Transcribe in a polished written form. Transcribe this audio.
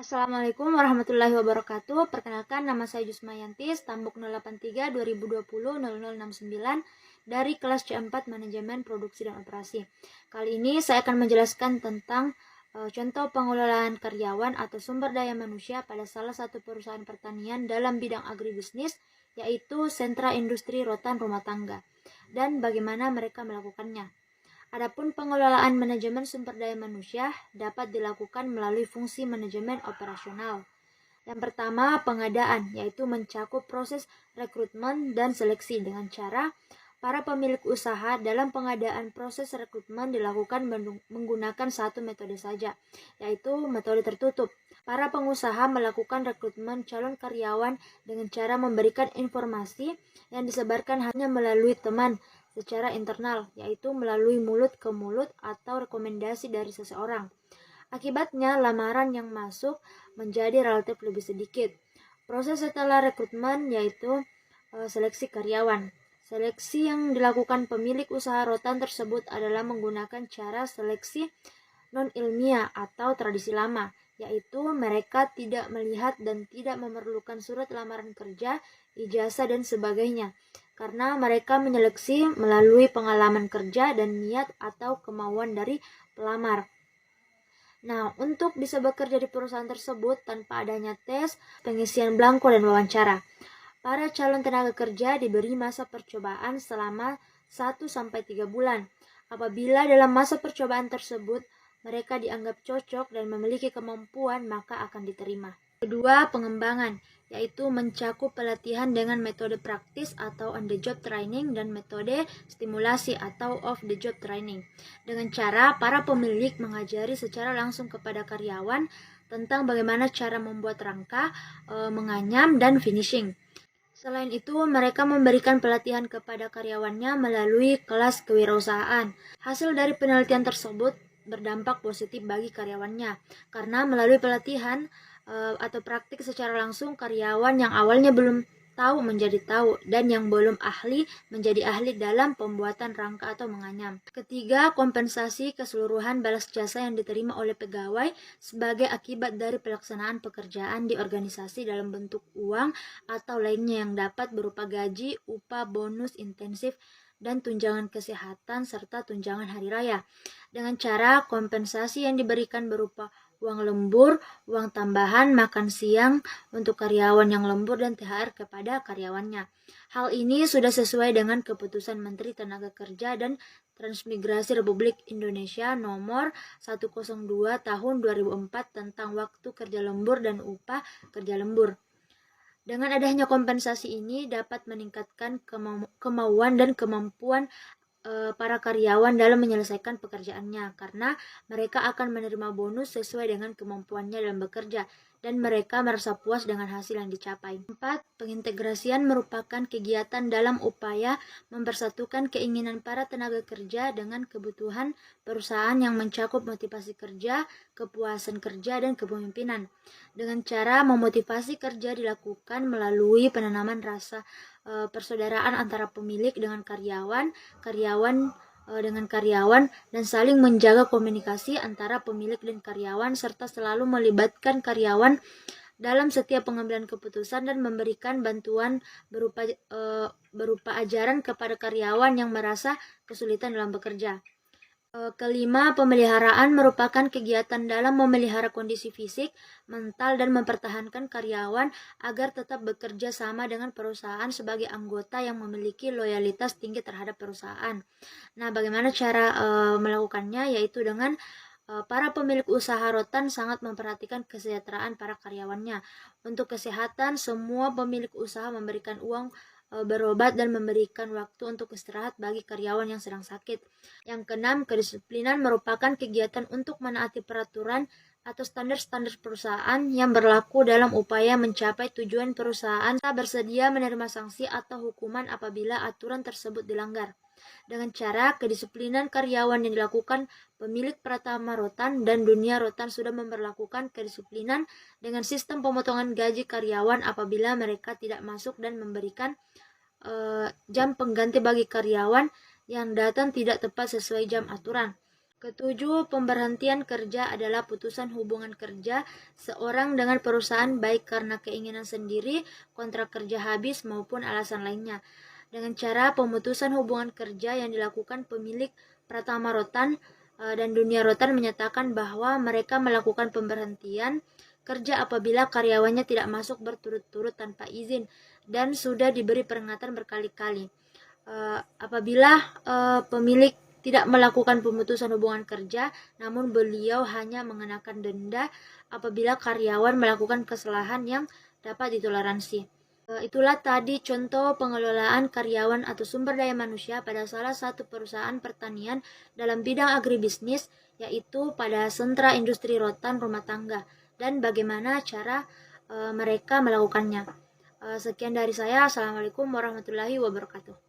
Assalamualaikum warahmatullahi wabarakatuh. Perkenalkan, nama saya Jusmayanti, Stambuk 083 2020 0069 dari kelas C4 Manajemen Produksi dan Operasi. Kali ini saya akan menjelaskan tentang contoh pengelolaan karyawan atau sumber daya manusia pada salah satu perusahaan pertanian dalam bidang agribisnis, yaitu sentra industri rotan rumah tangga, dan bagaimana mereka melakukannya. Adapun pengelolaan manajemen sumber daya manusia dapat dilakukan melalui fungsi manajemen operasional. Yang pertama, pengadaan, yaitu mencakup proses rekrutmen dan seleksi dengan cara para pemilik usaha dalam pengadaan proses rekrutmen dilakukan menggunakan satu metode saja, yaitu metode tertutup. Para pengusaha melakukan rekrutmen calon karyawan dengan cara memberikan informasi yang disebarkan hanya melalui teman secara internal, yaitu melalui mulut ke mulut atau rekomendasi dari seseorang. Akibatnya, lamaran yang masuk menjadi relatif lebih sedikit. Proses setelah rekrutmen yaitu seleksi karyawan. Seleksi yang dilakukan pemilik usaha rotan tersebut adalah menggunakan cara seleksi non-ilmiah atau tradisi lama, yaitu mereka tidak melihat dan tidak memerlukan surat lamaran kerja, ijazah, dan sebagainya, karena mereka menyeleksi melalui pengalaman kerja dan niat atau kemauan dari pelamar. Nah, untuk bisa bekerja di perusahaan tersebut tanpa adanya tes, pengisian belangko, dan wawancara, para calon tenaga kerja diberi masa percobaan selama 1-3 bulan. Apabila dalam masa percobaan tersebut mereka dianggap cocok dan memiliki kemampuan, maka akan diterima. Kedua, pengembangan, yaitu mencakup pelatihan dengan metode praktis atau on-the-job training dan metode stimulasi atau off-the-job training. Dengan cara para pemilik mengajari secara langsung kepada karyawan tentang bagaimana cara membuat rangka, menganyam, dan finishing. Selain itu, mereka memberikan pelatihan kepada karyawannya melalui kelas kewirausahaan. Hasil dari penelitian tersebut berdampak positif bagi karyawannya, karena melalui pelatihan atau praktik secara langsung, karyawan yang awalnya belum tahu menjadi tahu, dan yang belum ahli menjadi ahli dalam pembuatan rangka atau menganyam. Ketiga, kompensasi keseluruhan balas jasa yang diterima oleh pegawai sebagai akibat dari pelaksanaan pekerjaan di organisasi dalam bentuk uang atau lainnya yang dapat berupa gaji, upah, bonus intensif, dan tunjangan kesehatan serta tunjangan hari raya. Dengan cara kompensasi yang diberikan berupa uang lembur, uang tambahan, makan siang untuk karyawan yang lembur, dan THR kepada karyawannya. Hal ini sudah sesuai dengan keputusan Menteri Tenaga Kerja dan Transmigrasi Republik Indonesia nomor 102 tahun 2004 tentang waktu kerja lembur dan upah kerja lembur. Dengan adanya kompensasi ini dapat meningkatkan kemauan dan kemampuan para karyawan dalam menyelesaikan pekerjaannya, karena mereka akan menerima bonus sesuai dengan kemampuannya dalam bekerja, dan mereka merasa puas dengan hasil yang dicapai. 4. Pengintegrasian merupakan kegiatan dalam upaya mempersatukan keinginan para tenaga kerja dengan kebutuhan perusahaan yang mencakup motivasi kerja, kepuasan kerja, dan kepemimpinan. Dengan cara memotivasi kerja dilakukan melalui penanaman rasa persaudaraan antara pemilik dengan karyawan dengan karyawan, dan saling menjaga komunikasi antara pemilik dan karyawan, serta selalu melibatkan karyawan dalam setiap pengambilan keputusan dan memberikan bantuan berupa ajaran kepada karyawan yang merasa kesulitan dalam bekerja. Kelima, pemeliharaan merupakan kegiatan dalam memelihara kondisi fisik, mental, dan mempertahankan karyawan agar tetap bekerja sama dengan perusahaan sebagai anggota yang memiliki loyalitas tinggi terhadap perusahaan. Nah, bagaimana cara melakukannya? Yaitu dengan para pemilik usaha rotan sangat memperhatikan kesejahteraan para karyawannya. Untuk kesehatan, semua pemilik usaha memberikan uang berobat dan memberikan waktu untuk istirahat bagi karyawan yang sedang sakit. Yang keenam, kedisiplinan merupakan kegiatan untuk menaati peraturan atau standar-standar perusahaan yang berlaku dalam upaya mencapai tujuan perusahaan, serta bersedia menerima sanksi atau hukuman apabila aturan tersebut dilanggar. Dengan cara kedisiplinan karyawan yang dilakukan pemilik Pratama Rotan dan Dunia Rotan sudah memperlakukan kedisiplinan dengan sistem pemotongan gaji karyawan apabila mereka tidak masuk, dan memberikan jam pengganti bagi karyawan yang datang tidak tepat sesuai jam aturan. Ketujuh, pemberhentian kerja adalah putusan hubungan kerja seorang dengan perusahaan baik karena keinginan sendiri, kontrak kerja habis, maupun alasan lainnya. Dengan cara pemutusan hubungan kerja yang dilakukan pemilik Pratama Rotan dan Dunia Rotan menyatakan bahwa mereka melakukan pemberhentian kerja apabila karyawannya tidak masuk berturut-turut tanpa izin dan sudah diberi peringatan berkali-kali. Apabila pemilik tidak melakukan pemutusan hubungan kerja, namun beliau hanya mengenakan denda apabila karyawan melakukan kesalahan yang dapat ditoleransi. Itulah tadi contoh pengelolaan karyawan atau sumber daya manusia pada salah satu perusahaan pertanian dalam bidang agribisnis, yaitu pada sentra industri rotan rumah tangga, dan bagaimana cara mereka melakukannya. Sekian dari saya. Assalamualaikum warahmatullahi wabarakatuh.